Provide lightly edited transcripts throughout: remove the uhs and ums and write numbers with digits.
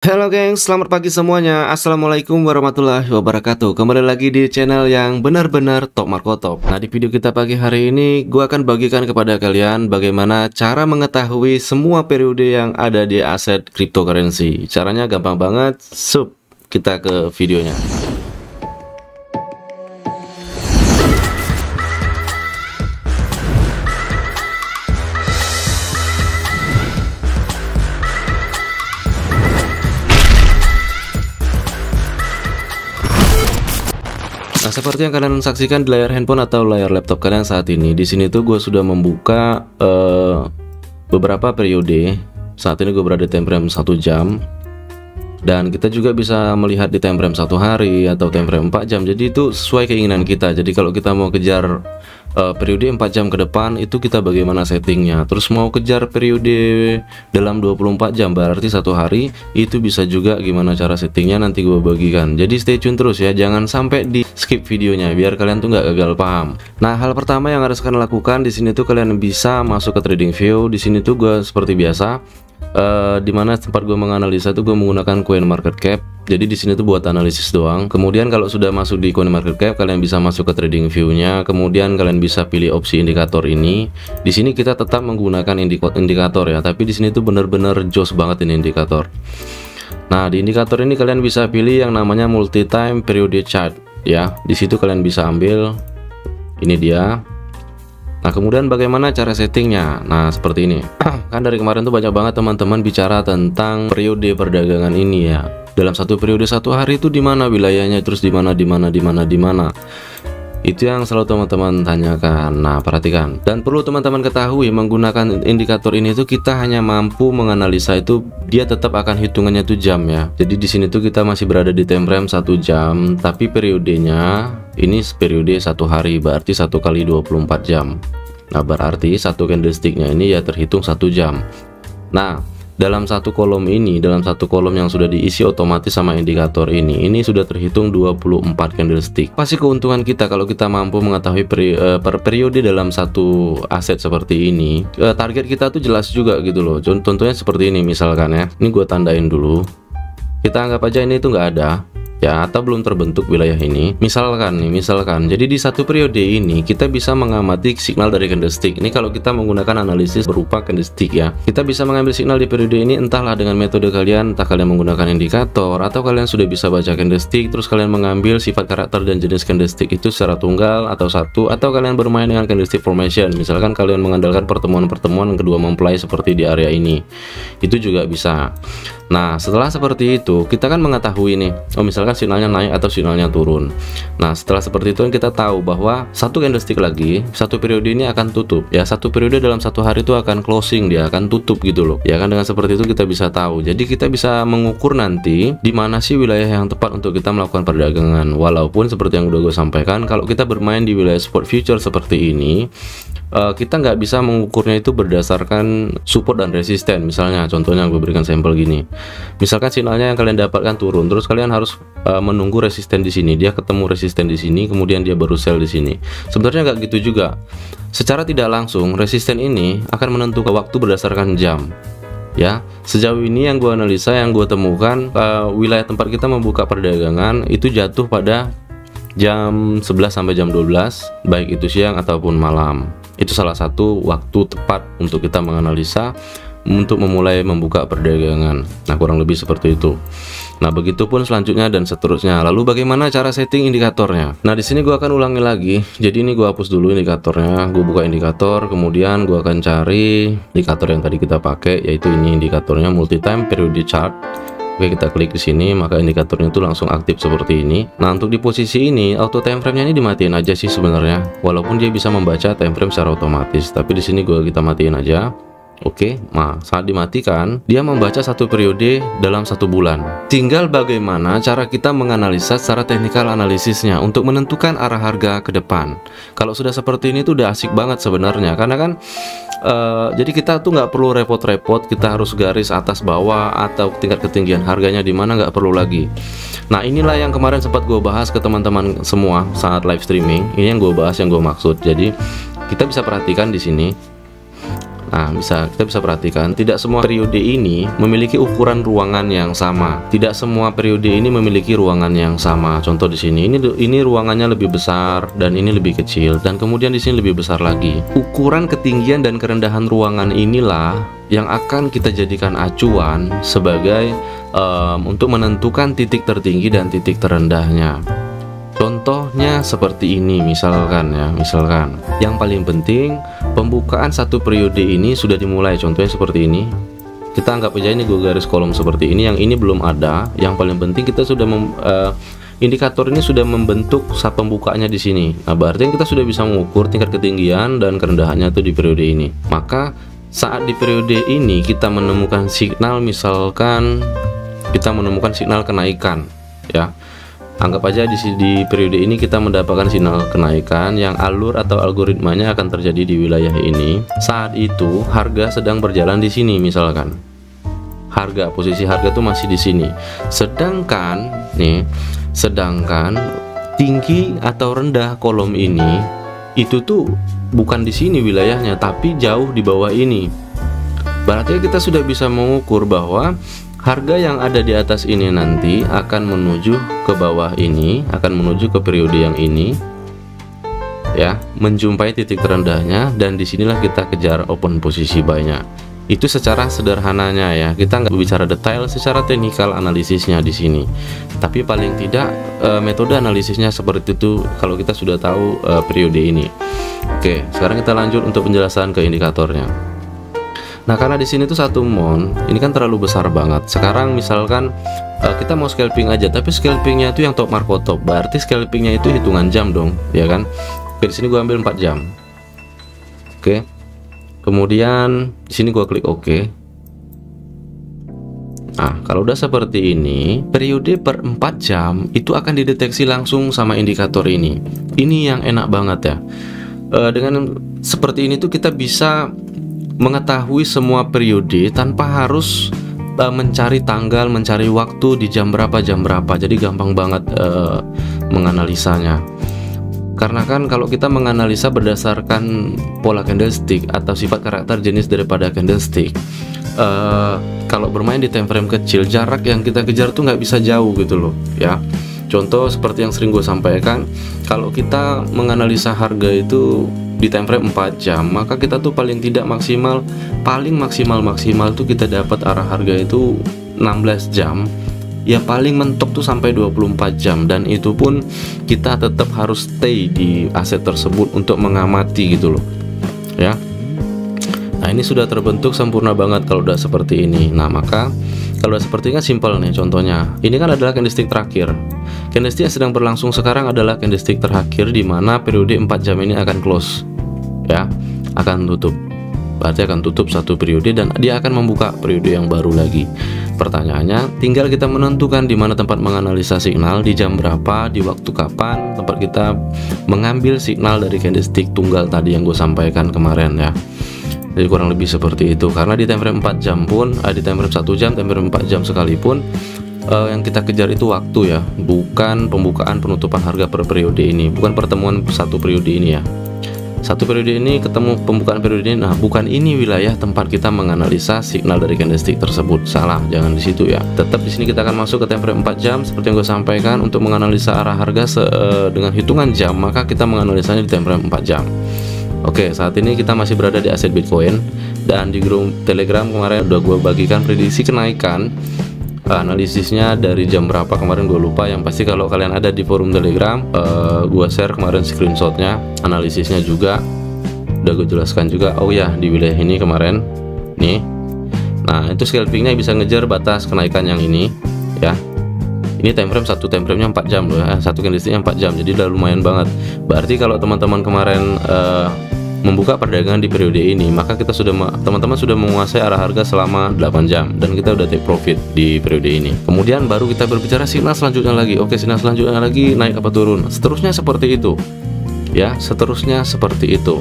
Halo geng, selamat pagi semuanya. Assalamualaikum warahmatullahi wabarakatuh. Kembali lagi di channel yang benar-benar top Marco Top. Nah, di video kita pagi hari ini gue akan bagikan kepada kalian bagaimana cara mengetahui semua periode yang ada di aset cryptocurrency. Caranya gampang banget. Kita ke videonya. Nah, seperti yang kalian saksikan di layar handphone atau layar laptop kalian saat ini, di sini tuh gue sudah membuka beberapa periode. Saat ini gue berada di time frame 1 jam, dan kita juga bisa melihat di time frame 1 hari atau time frame 4 jam. Jadi itu sesuai keinginan kita. Jadi kalau kita mau kejar periode 4 jam ke depan, itu kita bagaimana settingnya. Terus mau kejar periode dalam 24 jam berarti 1 hari, itu bisa juga gimana cara settingnya, nanti gue bagikan. Jadi stay tune terus ya, jangan sampai di skip videonya biar kalian tuh nggak gagal paham. Nah, hal pertama yang harus kalian lakukan di sini tuh kalian bisa masuk ke TradingView. Di sini tuh gue seperti biasa, dimana tempat gue menganalisa tuh gue menggunakan CoinMarketCap. Jadi di sini tuh buat analisis doang. Kemudian kalau sudah masuk di CoinMarketCap, kalian bisa masuk ke TradingView-nya. Kemudian kalian bisa pilih opsi indikator ini. Di sini kita tetap menggunakan indikator ya, tapi di sini tuh bener-bener jos banget ini indikator. Nah, di indikator ini kalian bisa pilih yang namanya multi time period chart ya. Di situ kalian bisa ambil ini dia. Nah, kemudian bagaimana cara settingnya? Nah, seperti ini. Kan dari kemarin tuh banyak banget teman-teman bicara tentang periode perdagangan ini ya. Dalam satu periode 1 hari itu di mana wilayahnya, terus di mana. Itu yang selalu teman-teman tanyakan. Nah, perhatikan. Dan perlu teman-teman ketahui, menggunakan indikator ini tuh kita hanya mampu menganalisa itu, dia tetap akan hitungannya tuh jam ya. Jadi di sini tuh kita masih berada di time frame 1 jam, tapi periodenya ini periode 1 hari, berarti 1 kali 24 jam. Nah, berarti satu candlesticknya ini ya terhitung 1 jam. Nah, dalam satu kolom ini, dalam satu kolom yang sudah diisi otomatis sama indikator ini sudah terhitung 24 candlestick. Pasti keuntungan kita kalau kita mampu mengetahui per periode dalam satu aset seperti ini. Target kita tuh jelas juga gitu loh. Contohnya seperti ini misalkan ya. Ini gue tandain dulu. Kita anggap aja ini tuh nggak ada ya, atau belum terbentuk wilayah ini. Misalkan jadi di satu periode ini kita bisa mengamati signal dari candlestick. Ini kalau kita menggunakan analisis berupa candlestick ya, kita bisa mengambil signal di periode ini, entahlah dengan metode kalian, entah kalian menggunakan indikator atau kalian sudah bisa baca candlestick, terus kalian mengambil sifat karakter dan jenis candlestick itu secara tunggal atau satu, atau kalian bermain dengan candlestick formation. Misalkan kalian mengandalkan pertemuan-pertemuan kedua mempelai seperti di area ini, itu juga bisa. Nah, setelah seperti itu kita kan mengetahui nih, oh misalkan sinyalnya naik atau sinyalnya turun. Nah, setelah seperti itu kita tahu bahwa satu candlestick lagi, satu periode ini akan tutup ya. Satu periode dalam 1 hari itu akan closing, dia akan tutup gitu loh ya kan. Dengan seperti itu kita bisa tahu, jadi kita bisa mengukur nanti di mana sih wilayah yang tepat untuk kita melakukan perdagangan. Walaupun seperti yang udah gue sampaikan, kalau kita bermain di wilayah spot future seperti ini, kita nggak bisa mengukurnya itu berdasarkan support dan resisten. Misalnya contohnya gue berikan sampel gini, misalkan sinyalnya yang kalian dapatkan turun, terus kalian harus menunggu resisten di sini, dia ketemu resisten di sini, kemudian dia baru sell di sini. Sebenarnya nggak gitu juga. Secara tidak langsung resisten ini akan menentukan waktu berdasarkan jam ya. Sejauh ini yang gue analisa, yang gue temukan, wilayah tempat kita membuka perdagangan itu jatuh pada jam 11 sampai jam 12, baik itu siang ataupun malam. Itu salah satu waktu tepat untuk kita menganalisa untuk memulai membuka perdagangan. Nah, kurang lebih seperti itu. Nah, begitupun selanjutnya dan seterusnya. Lalu bagaimana cara setting indikatornya? Nah, di sini gua akan ulangi lagi. Jadi ini gua hapus dulu indikatornya. Gue buka indikator, kemudian gua akan cari indikator yang tadi kita pakai, yaitu ini indikatornya multi time period chart. Oke, kita klik di sini, maka indikatornya itu langsung aktif seperti ini. Nah, untuk di posisi ini auto time frame-nya ini dimatiin aja sih sebenarnya. Walaupun dia bisa membaca time frame secara otomatis, tapi di sini kita matiin aja. Oke, nah saat dimatikan dia membaca satu periode dalam 1 bulan. Tinggal bagaimana cara kita menganalisa secara teknikal analisisnya untuk menentukan arah harga ke depan. Kalau sudah seperti ini tuh udah asik banget sebenarnya, karena kan jadi kita tuh nggak perlu repot-repot, kita harus garis atas bawah atau tingkat ketinggian harganya di mana, nggak perlu lagi. Nah, inilah yang kemarin sempat gue bahas ke teman-teman semua saat live streaming. Ini yang gue bahas, yang gue maksud. Jadi kita bisa perhatikan di sini. Nah, kita bisa perhatikan tidak semua periode ini memiliki ukuran ruangan yang sama. Tidak semua periode ini memiliki ruangan yang sama. Contoh di sini, ini ruangannya lebih besar dan ini lebih kecil, dan kemudian di sini lebih besar lagi. Ukuran ketinggian dan kerendahan ruangan inilah yang akan kita jadikan acuan sebagai untuk menentukan titik tertinggi dan titik terendahnya. Contohnya seperti ini, misalkan yang paling penting pembukaan satu periode ini sudah dimulai. Contohnya seperti ini, kita anggap aja ini gue garis kolom seperti ini, yang ini belum ada. Yang paling penting kita sudah indikator ini sudah membentuk saat pembukaannya di sini. Nah, berarti kita sudah bisa mengukur tingkat ketinggian dan kerendahannya itu di periode ini. Maka saat di periode ini kita menemukan signal, misalkan kita menemukan signal kenaikan, ya. Anggap aja di periode ini kita mendapatkan sinyal kenaikan yang alur atau algoritmanya akan terjadi di wilayah ini. Saat itu harga sedang berjalan di sini, misalkan. Posisi harga tuh masih di sini. Sedangkan tinggi atau rendah kolom ini itu tuh bukan di sini wilayahnya, tapi jauh di bawah ini. Berarti kita sudah bisa mengukur bahwa harga yang ada di atas ini nanti akan menuju ke bawah ini, akan menuju ke periode yang ini, ya, menjumpai titik terendahnya, dan disinilah kita kejar open posisi buy-nya. Itu secara sederhananya ya, kita nggak bicara detail secara teknikal analisisnya di sini, tapi paling tidak metode analisisnya seperti itu kalau kita sudah tahu periode ini. Oke, sekarang kita lanjut untuk penjelasan ke indikatornya. Nah, karena di sini tuh satu mon, ini kan terlalu besar banget. Sekarang misalkan kita mau scalping aja, tapi scalpingnya itu yang top marko top, berarti scalpingnya itu hitungan jam dong, ya kan? Oke, di sini gua ambil 4 jam. Oke. Kemudian di sini gua klik OK. Nah, kalau udah seperti ini, periode per 4 jam itu akan dideteksi langsung sama indikator ini. Ini yang enak banget ya. Dengan seperti ini tuh kita bisa mengetahui semua periode tanpa harus mencari tanggal, mencari waktu di jam berapa. Jadi gampang banget menganalisanya. Karena kan kalau kita menganalisa berdasarkan pola candlestick atau sifat karakter jenis daripada candlestick, kalau bermain di time frame kecil, jarak yang kita kejar tuh nggak bisa jauh gitu loh, ya. Contoh seperti yang sering gue sampaikan, kalau kita menganalisa harga itu di time frame 4 jam, maka kita tuh paling maksimal tuh kita dapat arah harga itu 16 jam. Ya paling mentok tuh sampai 24 jam, dan itu pun kita tetap harus stay di aset tersebut untuk mengamati gitu loh, ya. Nah, ini sudah terbentuk sempurna banget kalau udah seperti ini. Nah, maka kalau udah seperti ini kan simple nih contohnya. Ini kan adalah candlestick terakhir. Candlestick yang sedang berlangsung sekarang adalah candlestick terakhir di mana periode 4 jam ini akan close, ya, akan tutup. Berarti akan tutup satu periode dan dia akan membuka periode yang baru lagi. Pertanyaannya, tinggal kita menentukan di mana tempat menganalisa signal, di jam berapa, di waktu kapan tempat kita mengambil signal dari candlestick tunggal tadi yang gue sampaikan kemarin, ya. Jadi kurang lebih seperti itu. Karena di time frame 4 jam pun, di time frame 1 jam, time frame 4 jam sekalipun, yang kita kejar itu waktu ya, bukan pembukaan penutupan harga per periode ini, bukan pertemuan satu periode ini ya. Satu periode ini ketemu pembukaan periode ini. Nah, bukan ini wilayah tempat kita menganalisa signal dari candlestick tersebut. Salah, jangan di situ ya. Tetap di sini kita akan masuk ke time frame 4 jam seperti yang gue sampaikan. Untuk menganalisa arah harga dengan hitungan jam, maka kita menganalisanya di time frame 4 jam. Oke, saat ini kita masih berada di aset Bitcoin, dan di grup Telegram kemarin udah gue bagikan prediksi kenaikan. Analisisnya dari jam berapa kemarin gue lupa. Yang pasti kalau kalian ada di forum Telegram, gue share kemarin screenshotnya, analisisnya juga udah gue jelaskan juga. Oh ya, di wilayah ini kemarin nih. Nah, itu scalpingnya bisa ngejar batas kenaikan yang ini ya. Ini time frame, satu time frame nya 4 jam loh ya, satu candlesticknya 4 jam, jadi udah lumayan banget. Berarti kalau teman-teman kemarin membuka perdagangan di periode ini, maka kita teman-teman sudah menguasai arah harga selama 8 jam dan kita udah take profit di periode ini. Kemudian baru kita berbicara signal selanjutnya lagi. Oke, signal selanjutnya lagi naik apa turun, seterusnya seperti itu ya, seterusnya seperti itu.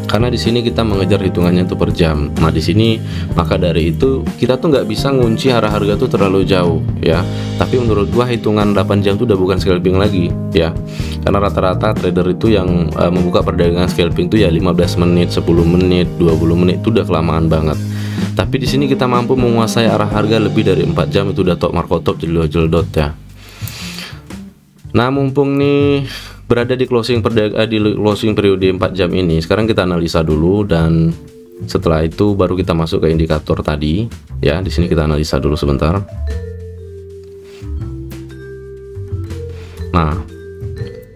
Karena di sini kita mengejar hitungannya itu per jam. Nah, di sini maka dari itu kita tuh nggak bisa ngunci arah harga tuh terlalu jauh ya. Tapi menurut gua hitungan 8 jam itu udah bukan scalping lagi ya. Karena rata-rata trader itu yang membuka perdagangan scalping itu ya 15 menit, 10 menit, 20 menit itu udah kelamaan banget. Tapi di sini kita mampu menguasai arah harga lebih dari 4 jam, itu udah top marko top jeldot ya. Nah, mumpung nih berada di closing periode 4 jam ini, sekarang kita analisa dulu, dan setelah itu baru kita masuk ke indikator tadi ya. Di sini kita analisa dulu sebentar. Nah,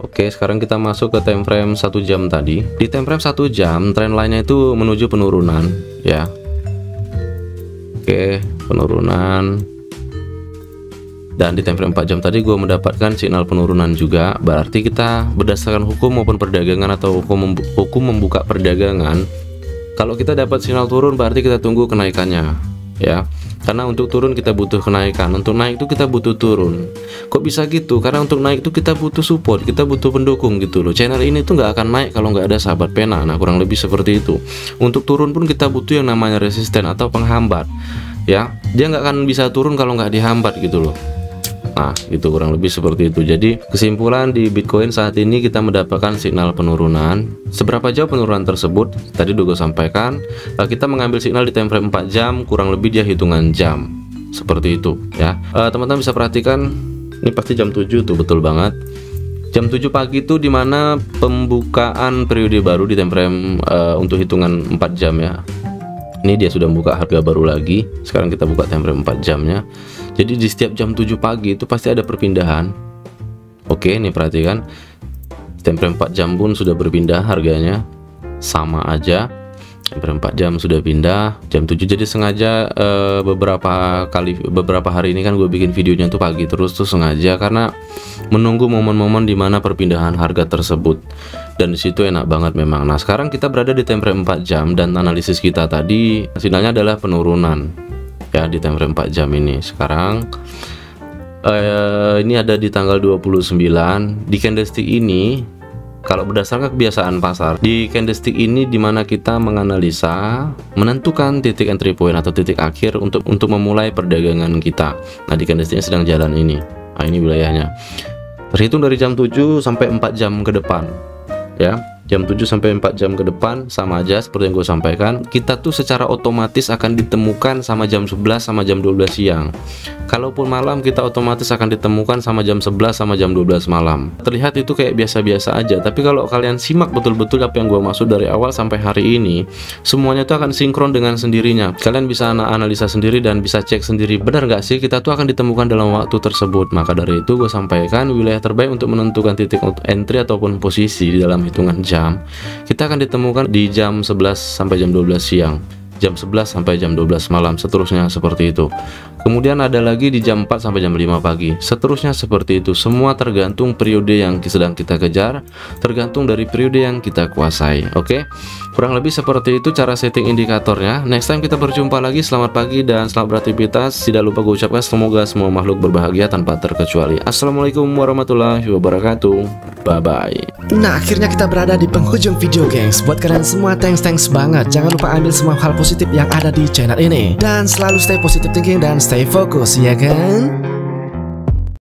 oke, sekarang kita masuk ke time frame 1 jam tadi. Di time frame 1 jam, trend line-nya itu menuju penurunan ya. Oke, penurunan. Dan di time frame 4 jam tadi gue mendapatkan signal penurunan juga. Berarti kita berdasarkan hukum maupun perdagangan atau hukum membuka perdagangan, kalau kita dapat signal turun berarti kita tunggu kenaikannya ya. Karena untuk turun kita butuh kenaikan, untuk naik itu kita butuh turun. Kok bisa gitu? Karena untuk naik itu kita butuh support, kita butuh pendukung gitu loh. Channel ini tuh nggak akan naik kalau nggak ada sahabat pena. Nah, kurang lebih seperti itu. Untuk turun pun kita butuh yang namanya resisten atau penghambat ya. Dia nggak akan bisa turun kalau nggak dihambat gitu loh. Nah, itu kurang lebih seperti itu. Jadi kesimpulan di Bitcoin saat ini kita mendapatkan signal penurunan. Seberapa jauh penurunan tersebut tadi udah gue sampaikan. Kita mengambil signal di time frame 4 jam, kurang lebih dia hitungan jam. Seperti itu ya. Teman-teman bisa perhatikan, ini pasti jam 7 tuh, betul banget. Jam 7 pagi itu dimana pembukaan periode baru di time frame untuk hitungan 4 jam ya. Ini dia sudah membuka harga baru lagi. Sekarang kita buka time frame 4 jamnya. Jadi di setiap jam 7 pagi itu pasti ada perpindahan. Oke, ini perhatikan. Time frame 4 jam pun sudah berpindah harganya. Sama aja. Time frame 4 jam sudah pindah. Jam 7, jadi sengaja beberapa hari ini kan gue bikin videonya tuh pagi terus tuh sengaja, karena menunggu momen-momen dimana perpindahan harga tersebut. Dan disitu enak banget memang. Nah, sekarang kita berada di time frame 4 jam dan analisis kita tadi sinyalnya adalah penurunan ya di time frame 4 jam ini. Sekarang ini ada di tanggal 29 di candlestick ini. Kalau berdasarkan kebiasaan pasar, di candlestick ini dimana kita menganalisa, menentukan titik entry point atau titik akhir untuk memulai perdagangan kita. Nah, di candlestick sedang jalan ini. Nah, ini wilayahnya. Terhitung dari jam 7 sampai 4 jam ke depan ya. Jam 7 sampai 4 jam ke depan sama aja seperti yang gue sampaikan. Kita tuh secara otomatis akan ditemukan sama jam 11 sama jam 12 siang. Kalaupun malam, kita otomatis akan ditemukan sama jam 11 sama jam 12 malam. Terlihat itu kayak biasa-biasa aja, tapi kalau kalian simak betul-betul apa yang gue maksud dari awal sampai hari ini, semuanya tuh akan sinkron dengan sendirinya. Kalian bisa analisa sendiri dan bisa cek sendiri, benar nggak sih kita tuh akan ditemukan dalam waktu tersebut. Maka dari itu gue sampaikan wilayah terbaik untuk menentukan titik entry ataupun posisi di dalam hitungan jam, kita akan ditemukan di jam 11 sampai jam 12 siang, jam 11 sampai jam 12 malam, seterusnya seperti itu. Kemudian ada lagi di jam 4 sampai jam 5 pagi, seterusnya seperti itu. Semua tergantung periode yang sedang kita kejar, tergantung dari periode yang kita kuasai. Oke, kurang lebih seperti itu cara setting indikatornya. Next time kita berjumpa lagi. Selamat pagi dan selamat beraktivitas. Tidak lupa gue ucapkan semoga semua makhluk berbahagia tanpa terkecuali. Assalamualaikum warahmatullahi wabarakatuh. Bye bye. Nah, akhirnya kita berada di penghujung video, gengs. Buat kalian semua, thanks banget. Jangan lupa ambil semua hal positif yang ada di channel ini, dan selalu stay positive thinking dan stay fokus, ya kan?